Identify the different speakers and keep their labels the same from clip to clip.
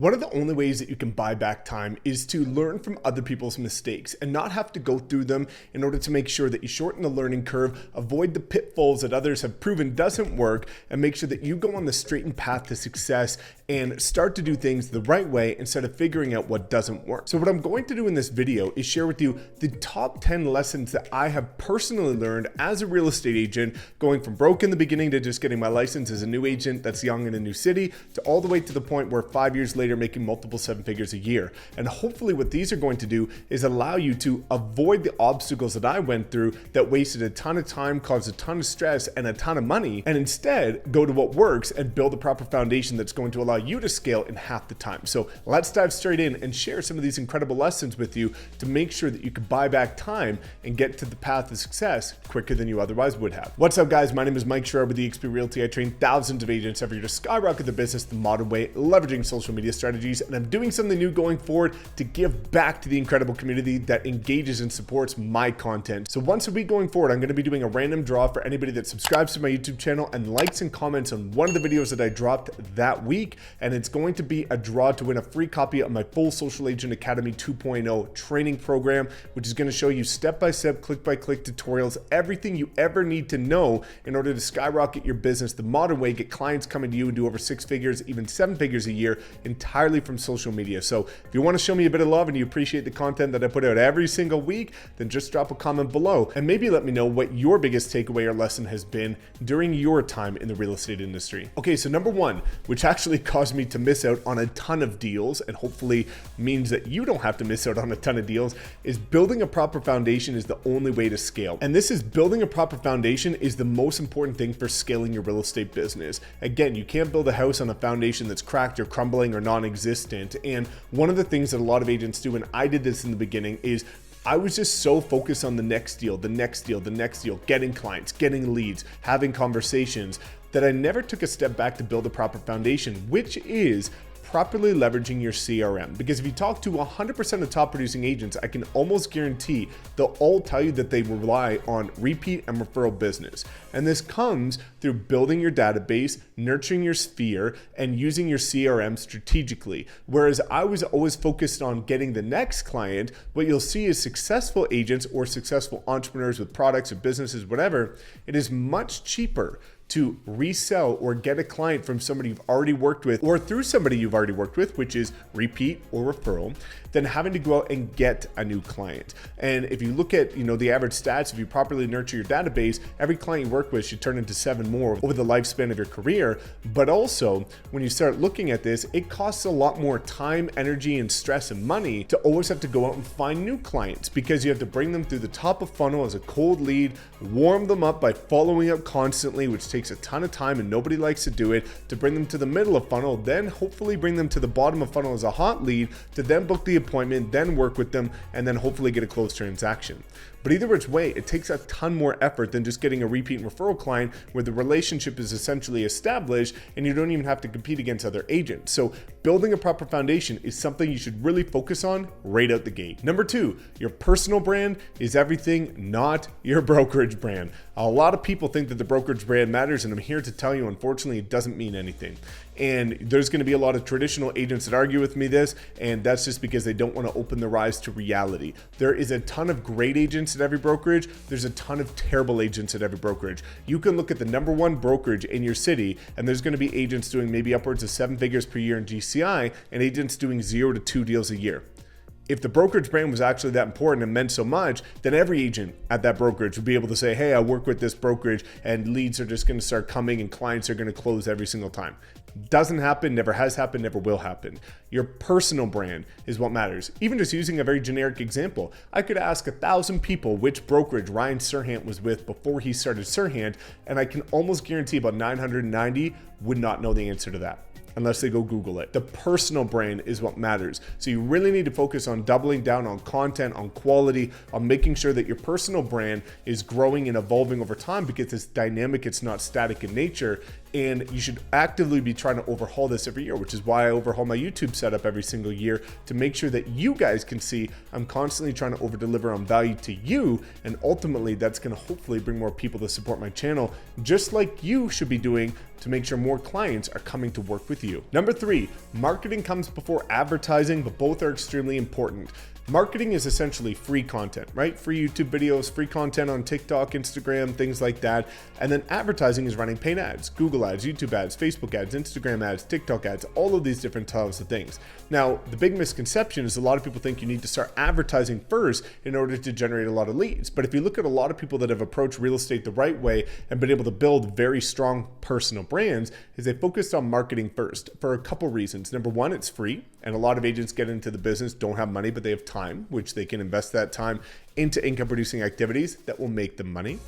Speaker 1: One of the only ways that you can buy back time is to learn from other people's mistakes and not have to go through them in order to make sure that you shorten the learning curve, avoid the pitfalls that others have proven doesn't work, and make sure that you go on the straightened path to success and start to do things the right way instead of figuring out what doesn't work. So what I'm going to do in this video is share with you the top 10 lessons that I have personally learned as a real estate agent, going from broke in the beginning to just getting my license as a new agent that's young in a new city, to all the way to the point where 5 years later making multiple seven figures a year. And hopefully what these are going to do is allow you to avoid the obstacles that I went through that wasted a ton of time, caused a ton of stress and a ton of money, and instead go to what works and build a proper foundation that's going to allow you to scale in half the time. So let's dive straight in and share some of these incredible lessons with you to make sure that you can buy back time and get to the path of success quicker than you otherwise would have. What's up, guys? My name is Mike Sherrard with eXp Realty. I train thousands of agents every year to skyrocket their business the modern way, leveraging social media strategies, and I'm doing something new going forward to give back to the incredible community that engages and supports my content. So once a week going forward, I'm going to be doing a random draw for anybody that subscribes to my YouTube channel and likes and comments on one of the videos that I dropped that week, and it's going to be a draw to win a free copy of my full Social Agent Academy 2.0 training program, which is going to show you step-by-step, click-by-click tutorials, everything you ever need to know in order to skyrocket your business the modern way, get clients coming to you and do over 6 figures, even 7 figures a year entirely from social media. So if you want to show me a bit of love and you appreciate the content that I put out every single week, then just drop a comment below and maybe let me know what your biggest takeaway or lesson has been during your time in the real estate industry. Okay, so number one, which actually caused me to miss out on a ton of deals and hopefully means that you don't have to miss out on a ton of deals, is building a proper foundation is the only way to scale. And this is building a proper foundation is the most important thing for scaling your real estate business. Again, you can't build a house on a foundation that's cracked or crumbling or non-existent. And one of the things that a lot of agents do, and I did this in the beginning, is I was just so focused on the next deal, the next deal, the next deal, getting clients, getting leads, having conversations, that I never took a step back to build a proper foundation, which is properly leveraging your CRM. Because if you talk to 100% of top producing agents, I can almost guarantee they'll all tell you that they rely on repeat and referral business. And this comes through building your database, nurturing your sphere, and using your CRM strategically. Whereas I was always focused on getting the next client, what you'll see is successful agents or successful entrepreneurs with products or businesses, whatever, it is much cheaper to resell or get a client from somebody you've already worked with or through somebody you've already worked with, which is repeat or referral, than having to go out and get a new client. And if you look at, the average stats, if you properly nurture your database, every client you work with should turn into 7 more over the lifespan of your career. But also, when you start looking at this, it costs a lot more time, energy, and stress and money to always have to go out and find new clients, because you have to bring them through the top of funnel as a cold lead, warm them up by following up constantly, which takes a ton of time and nobody likes to do it, to bring them to the middle of funnel, then hopefully bring them to the bottom of funnel as a hot lead, to then book the appointment, then work with them, and then hopefully get a closed transaction. But either which way, it takes a ton more effort than just getting a repeat and referral client where the relationship is essentially established and you don't even have to compete against other agents. So building a proper foundation is something you should really focus on right out the gate. Number two, your personal brand is everything, not your brokerage brand. A lot of people think that the brokerage brand matters, and I'm here to tell you, unfortunately, it doesn't mean anything. And there's going to be a lot of traditional agents that argue with me this, and that's just because they don't want to open their eyes to reality. There is a ton of great agents at every brokerage. There's a ton of terrible agents at every brokerage. You can look at the number one brokerage in your city, and there's going to be agents doing maybe upwards of 7 figures per year in GCI and agents doing 0 to 2 deals a year. If the brokerage brand was actually that important and meant so much, then every agent at that brokerage would be able to say, hey, I work with this brokerage, and leads are just going to start coming and clients are going to close every single time. Doesn't happen, never has happened, never will happen. Your personal brand is what matters. Even just using a very generic example, I could ask 1,000 people which brokerage Ryan Serhant was with before he started Serhant, and I can almost guarantee about 990 would not know the answer to that, unless they go Google it. The personal brand is what matters. So you really need to focus on doubling down on content, on quality, on making sure that your personal brand is growing and evolving over time, because it's dynamic, it's not static in nature. And you should actively be trying to overhaul this every year, which is why I overhaul my YouTube setup every single year to make sure that you guys can see I'm constantly trying to over deliver on value to you. And ultimately that's going to hopefully bring more people to support my channel, just like you should be doing to make sure more clients are coming to work with you. Number 3, marketing comes before advertising, but both are extremely important. Marketing is essentially free content, right? Free YouTube videos, free content on TikTok, Instagram, things like that. And then advertising is running paid ads, Google ads, YouTube ads, Facebook ads, Instagram ads, TikTok ads, all of these different types of things. Now, the big misconception is a lot of people think you need to start advertising first in order to generate a lot of leads. But if you look at a lot of people that have approached real estate the right way and been able to build very strong personal brands, is they focused on marketing first for a couple reasons. Number 1, it's free. And a lot of agents get into the business, don't have money, but they have time, which they can invest that time into income producing activities that will make them money.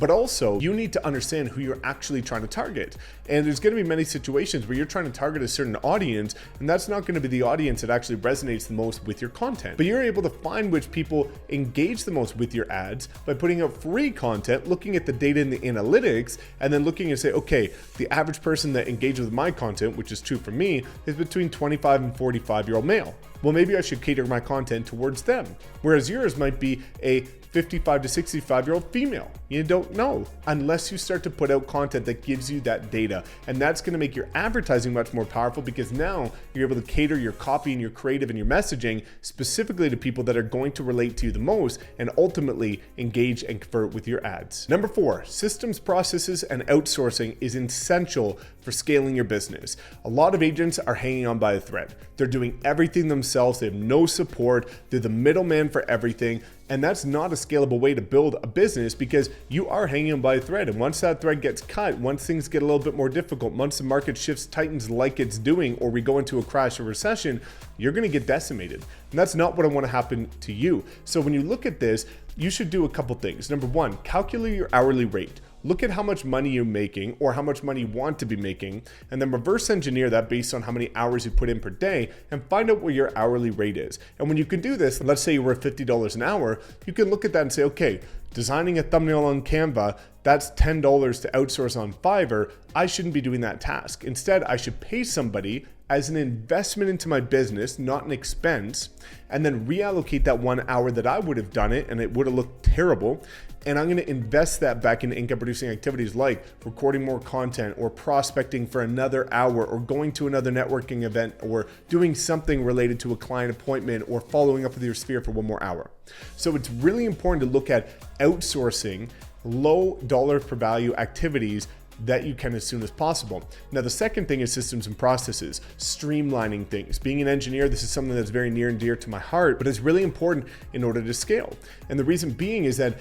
Speaker 1: But also you need to understand who you're actually trying to target. And there's going to be many situations where you're trying to target a certain audience, and that's not going to be the audience that actually resonates the most with your content. But you're able to find which people engage the most with your ads by putting out free content, looking at the data and the analytics, and then looking and say, okay, the average person that engages with my content, which is true for me, is between 25 and 45-year-old male. Well, maybe I should cater my content towards them. Whereas yours might be a 55 to 65-year-old female. You don't know unless you start to put out content that gives you that data. And that's going to make your advertising much more powerful, because now you're able to cater your copy and your creative and your messaging specifically to people that are going to relate to you the most and ultimately engage and convert with your ads. Number 4, systems, processes, and outsourcing is essential for scaling your business. A lot of agents are hanging on by a thread. They're doing everything themselves. They have no support. They're the middleman for everything. And that's not a scalable way to build a business, because you are hanging on by a thread. And once that thread gets cut, once things get a little bit more difficult, once the market shifts, tightens like it's doing, or we go into a crash or recession, you're going to get decimated. And that's not what I want to happen to you. So when you look at this, you should do a couple things. Number 1, calculate your hourly rate. Look at how much money you're making or how much money you want to be making, and then reverse engineer that based on how many hours you put in per day and find out what your hourly rate is. And when you can do this, let's say you were $50 an hour, you can look at that and say, okay, designing a thumbnail on Canva, that's $10 to outsource on Fiverr. I shouldn't be doing that task. Instead, I should pay somebody as an investment into my business, not an expense, and then reallocate that 1 hour that I would have done it and it would have looked terrible. And I'm going to invest that back into income producing activities like recording more content or prospecting for another hour or going to another networking event or doing something related to a client appointment or following up with your sphere for 1 more hour. So it's really important to look at outsourcing low dollar per value activities that you can as soon as possible. Now, the second thing is systems and processes, streamlining things. Being an engineer, this is something that's very near and dear to my heart, but it's really important in order to scale. And the reason being is that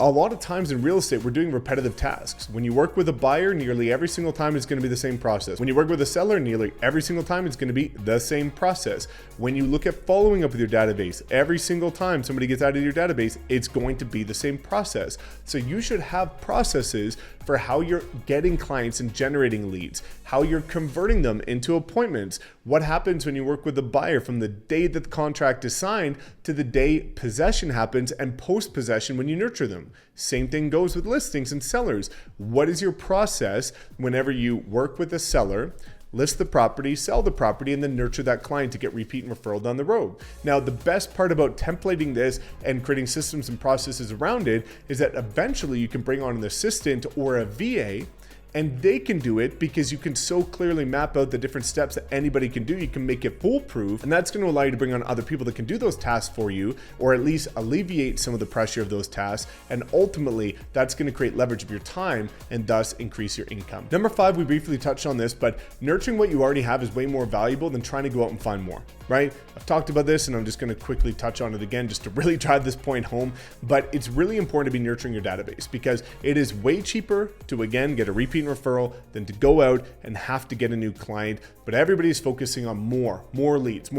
Speaker 1: a lot of times in real estate, we're doing repetitive tasks. When you work with a buyer, nearly every single time it's going to be the same process. When you work with a seller, nearly every single time it's going to be the same process. When you look at following up with your database, every single time somebody gets out of your database, it's going to be the same process. So you should have processes for how you're getting clients and generating leads, how you're converting them into appointments, what happens when you work with a buyer from the day that the contract is signed to the day possession happens, and post-possession when you nurture them. Same thing goes with listings and sellers. What is your process whenever you work with a seller, list the property, sell the property, and then nurture that client to get repeat and referral down the road? Now, the best part about templating this and creating systems and processes around it is that eventually you can bring on an assistant or a VA, and they can do it because you can so clearly map out the different steps that anybody can do. You can make it foolproof, and that's going to allow you to bring on other people that can do those tasks for you, or at least alleviate some of the pressure of those tasks. And ultimately, that's going to create leverage of your time and thus increase your income. Number 5, we briefly touched on this, but nurturing what you already have is way more valuable than trying to go out and find more, right? I've talked about this and I'm just going to quickly touch on it again just to really drive this point home. But it's really important to be nurturing your database, because it is way cheaper to, again, get a repeat referral than to go out and have to get a new client. But everybody's focusing on more leads.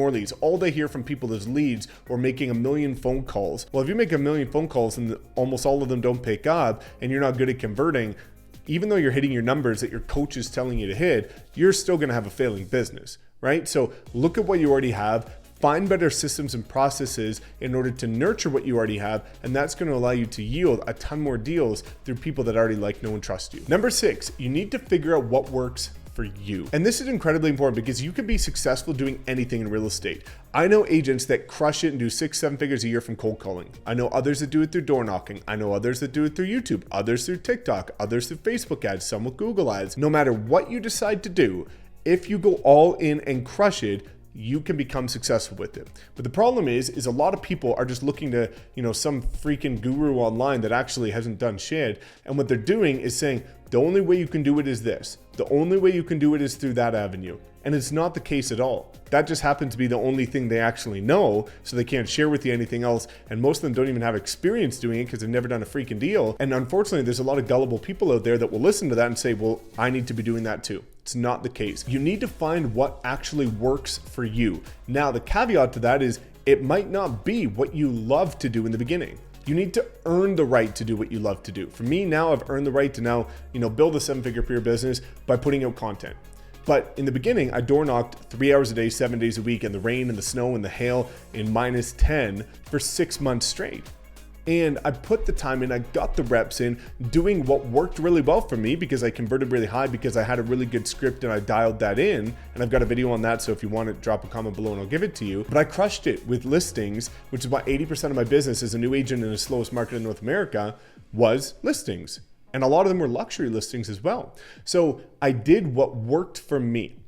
Speaker 1: All they hear from people is leads or making 1 million phone calls. Well, if you make 1 million phone calls and almost all of them don't pick up and you're not good at converting, even though you're hitting your numbers that your coach is telling you to hit, you're still going to have a failing business, right? So look at what you already have. find better systems and processes in order to nurture what you already have, and that's going to allow you to yield a ton more deals through people that already like, know, and trust you. Number 6, you need to figure out what works for you. And this is incredibly important because you can be successful doing anything in real estate. I know agents that crush it and do 6-7 figures a year from cold calling. I know others that do it through door knocking. I know others that do it through YouTube, others through TikTok, others through Facebook ads, some with Google ads. No matter what you decide to do, if you go all in and crush it, you can become successful with it. But the problem is a lot of people are just looking to, some freaking guru online that actually hasn't done shit. And what they're doing is saying, the only way you can do it is this. The only way you can do it is through that avenue. And it's not the case at all. That just happens to be the only thing they actually know, so they can't share with you anything else. And most of them don't even have experience doing it because they've never done a freaking deal. And unfortunately, there's a lot of gullible people out there that will listen to that and say, well, I need to be doing that too. It's not the case. You need to find what actually works for you. Now, the caveat to that is it might not be what you love to do in the beginning. You need to earn the right to do what you love to do. For me now, I've earned the right to now, build a 7-figure per year business by putting out content. But in the beginning, I door knocked 3 hours a day, 7 days a week in the rain and the snow and the hail in -10 for 6 months straight. And I put the time in, I got the reps in, doing what worked really well for me because I converted really high because I had a really good script and I dialed that in. And I've got a video on that, so if you want it, drop a comment below and I'll give it to you. But I crushed it with listings, which is why 80% of my business as a new agent in the slowest market in North America was listings. And a lot of them were luxury listings as well. So I did what worked for me.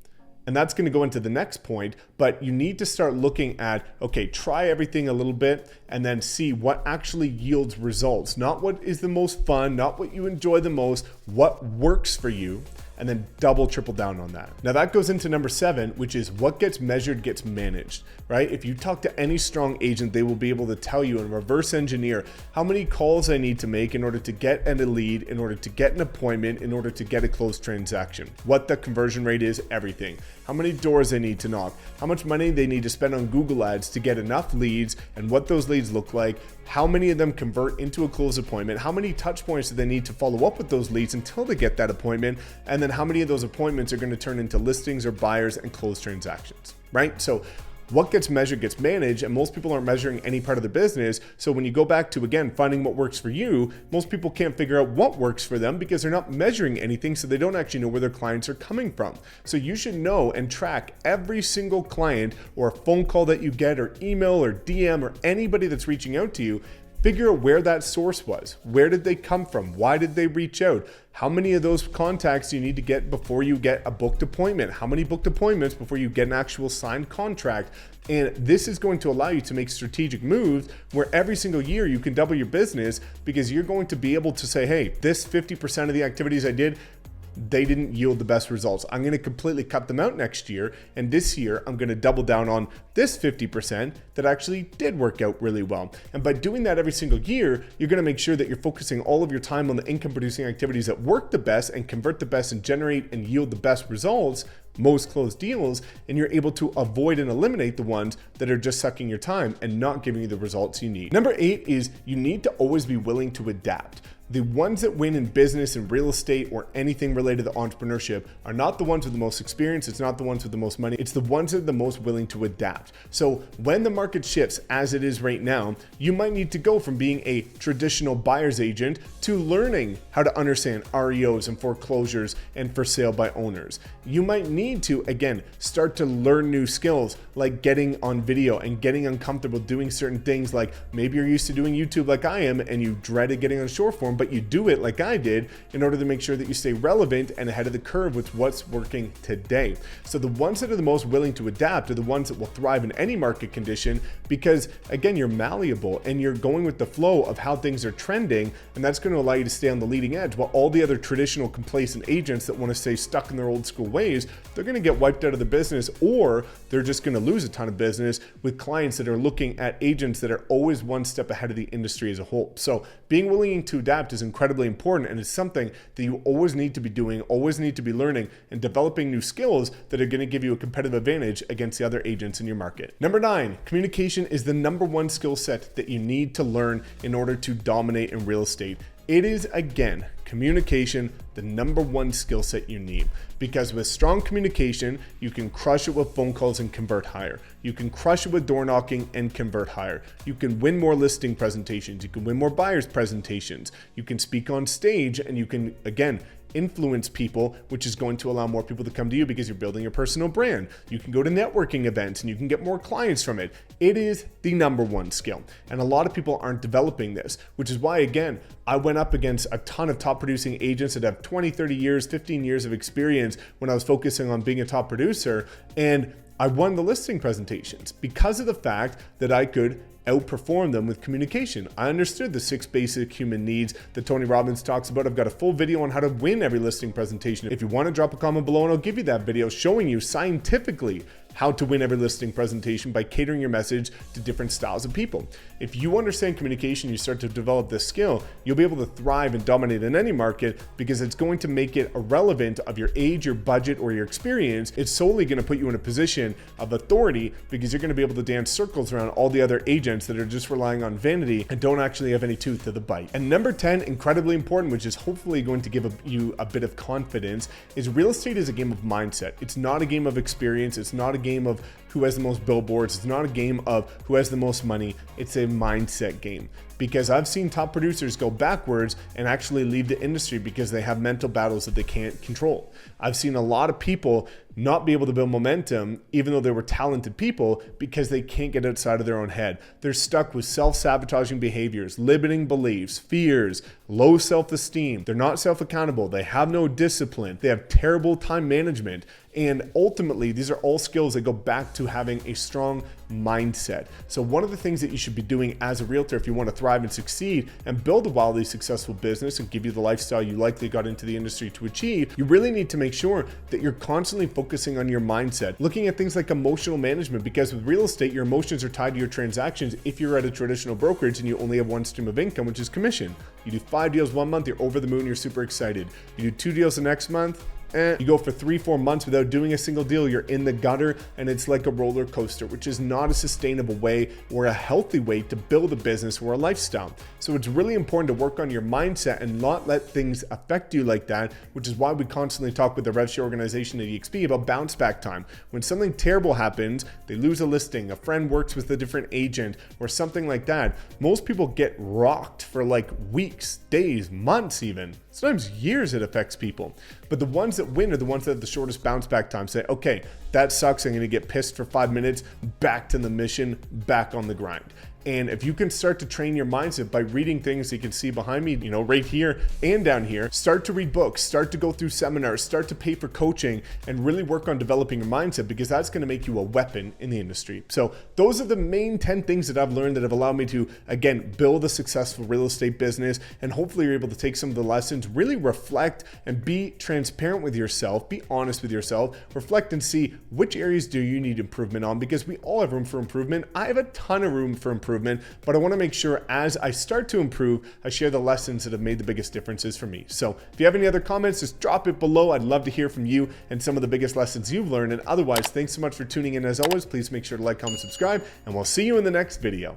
Speaker 1: And that's going to go into the next point, but you need to start looking at, okay, try everything a little bit and then see what actually yields results. Not what is the most fun, not what you enjoy the most, what works for you, and then double, triple down on that. Now that goes into number 7, which is what gets measured gets managed, right? If you talk to any strong agent, they will be able to tell you and reverse engineer how many calls I need to make in order to get a lead, in order to get an appointment, in order to get a closed transaction, what the conversion rate is, everything, how many doors they need to knock, how much money they need to spend on Google ads to get enough leads and what those leads look like, how many of them convert into a closed appointment, how many touch points do they need to follow up with those leads until they get that appointment, and then how many of those appointments are going to turn into listings or buyers and closed transactions, right? So what gets measured gets managed, and most people aren't measuring any part of the business. So when you go back to, again, finding what works for you, most people can't figure out what works for them because they're not measuring anything, so they don't actually know where their clients are coming from. So you should know and track every single client or a phone call that you get or email or DM or anybody that's reaching out to you. Figure out where that source was. Where did they come from? Why did they reach out? How many of those contacts do you need to get before you get a booked appointment? How many booked appointments before you get an actual signed contract? And this is going to allow you to make strategic moves where every single year you can double your business because you're going to be able to say, hey, this 50% of the activities I did, they didn't yield the best results. I'm going to completely cut them out next year. And this year, I'm going to double down on this 50% that actually did work out really well. And by doing that every single year, you're going to make sure that you're focusing all of your time on the income producing activities that work the best and convert the best and generate and yield the best results, most closed deals, and you're able to avoid and eliminate the ones that are just sucking your time and not giving you the results you need. Number 8 is you need to always be willing to adapt. The ones that win in business and real estate or anything related to entrepreneurship are not the ones with the most experience. It's not the ones with the most money. It's the ones that are the most willing to adapt. So when the market shifts as it is right now, you might need to go from being a traditional buyer's agent to learning how to understand REOs and foreclosures and for sale by owners. You might need to, again, start to learn new skills like getting on video and getting uncomfortable doing certain things, like maybe you're used to doing YouTube like I am and you dreaded getting on short form, but you do it like I did in order to make sure that you stay relevant and ahead of the curve with what's working today. So the ones that are the most willing to adapt are the ones that will thrive in any market condition because, again, you're malleable and you're going with the flow of how things are trending, and that's going to allow you to stay on the leading edge, while all the other traditional complacent agents that want to stay stuck in their old school ways, they're going to get wiped out of the business, or they're just going to lose a ton of business with clients that are looking at agents that are always one step ahead of the industry as a whole. So being willing to adapt is incredibly important, and it's something that you always need to be doing, always need to be learning and developing new skills that are going to give you a competitive advantage against the other agents in your market. Number 9, communication is the number one skill set that you need to learn in order to dominate in real estate. It is, again, communication, the number one skill set you need. Because with strong communication, you can crush it with phone calls and convert higher. You can crush it with door knocking and convert higher. You can win more listing presentations. You can win more buyers presentations. You can speak on stage, and you can, again, influence people, which is going to allow more people to come to you because you're building your personal brand. You can go to networking events and you can get more clients from it. It is the number one skill. And a lot of people aren't developing this, which is why, again, I went up against a ton of top producing agents that have 20, 30 years, 15 years of experience when I was focusing on being a top producer. And I won the listing presentations because of the fact that I could outperform them with communication. I understood the 6 basic human needs that Tony Robbins talks about. I've got a full video on how to win every listing presentation. If you want to drop a comment below, and I'll give you that video showing you scientifically how to win every listing presentation by catering your message to different styles of people. If you understand communication, you start to develop this skill, you'll be able to thrive and dominate in any market because it's going to make it irrelevant of your age, your budget, or your experience. It's solely going to put you in a position of authority because you're going to be able to dance circles around all the other agents that are just relying on vanity and don't actually have any tooth to the bite. And number 10, incredibly important, which is hopefully going to give you a bit of confidence, is real estate is a game of mindset. It's not a game of experience. It's not a game of who has the most billboards. It's not a game of who has the most money. It's a mindset game. Because I've seen top producers go backwards and actually leave the industry because they have mental battles that they can't control. I've seen a lot of people not be able to build momentum, even though they were talented people, because they can't get outside of their own head. They're stuck with self-sabotaging behaviors, limiting beliefs, fears, low self-esteem. They're not self-accountable. They have no discipline. They have terrible time management. And ultimately, these are all skills that go back to having a strong mindset. So one of the things that you should be doing as a realtor if you want to thrive and succeed and build a wildly successful business and give you the lifestyle you likely got into the industry to achieve, you really need to make sure that you're constantly focusing on your mindset, looking at things like emotional management, because with real estate, your emotions are tied to your transactions. If you're at a traditional brokerage and you only have one stream of income, which is commission, you do 5 deals one month, you're over the moon, you're super excited. You do 2 deals the next month, you go for 3-4 months without doing a single deal, you're in the gutter, and it's like a roller coaster, which is not a sustainable way or a healthy way to build a business or a lifestyle. So it's really important to work on your mindset and not let things affect you like that, which is why we constantly talk with the RevShare organization at EXP about bounce back time. When something terrible happens, they lose a listing, a friend works with a different agent, or something like that, most people get rocked for like weeks, days, months even. Sometimes years it affects people. But the ones that win are the ones that have the shortest bounce back time. Say, okay, that sucks. I'm going to get pissed for 5 minutes, back to the mission, back on the grind. And if you can start to train your mindset by reading things you can see behind me, right here and down here, start to read books, start to go through seminars, start to pay for coaching, and really work on developing your mindset, because that's going to make you a weapon in the industry. So those are the main 10 things that I've learned that have allowed me to, again, build a successful real estate business. And hopefully you're able to take some of the lessons, really reflect and be transparent with yourself, be honest with yourself, reflect and see which areas do you need improvement on, because we all have room for improvement. I have a ton of room for improvement, but I want to make sure as I start to improve, I share the lessons that have made the biggest differences for me. So if you have any other comments, just drop it below. I'd love to hear from you and some of the biggest lessons you've learned. And otherwise, thanks so much for tuning in. As always, please make sure to like, comment, subscribe, and we'll see you in the next video.